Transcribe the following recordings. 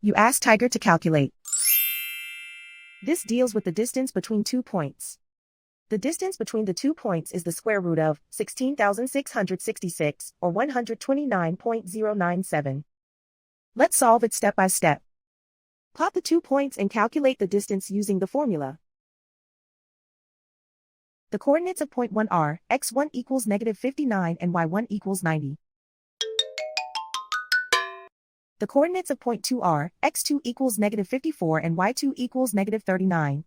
You ask Tiger to calculate. This deals with the distance between 2 points. The distance between the 2 points is the square root of 16,666, or 129.097. Let's solve it step by step. Plot the 2 points and calculate the distance using the formula. The coordinates of point 1 are x1 equals -59 and y1 equals 90. The coordinates of point 2 are x2 equals -54 and y2 equals -39.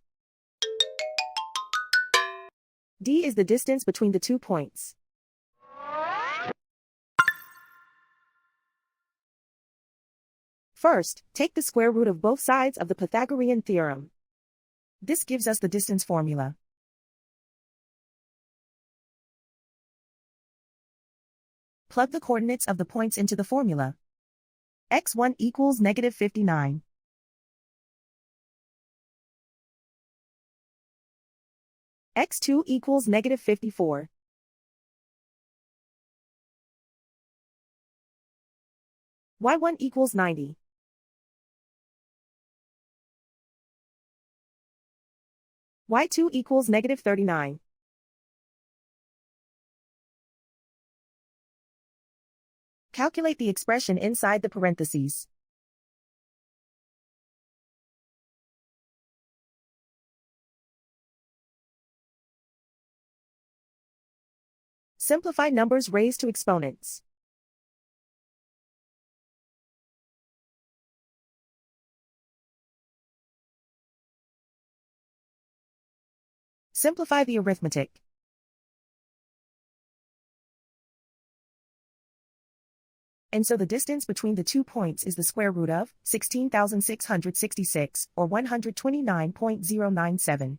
D is the distance between the 2 points. First, take the square root of both sides of the Pythagorean theorem. This gives us the distance formula. Plug the coordinates of the points into the formula. x1 equals -59. x2 equals -54. y1 equals 90. y2 equals -39. Calculate the expression inside the parentheses. Simplify numbers raised to exponents. Simplify the arithmetic. And so the distance between the 2 points is the square root of 16,666, or 129.097.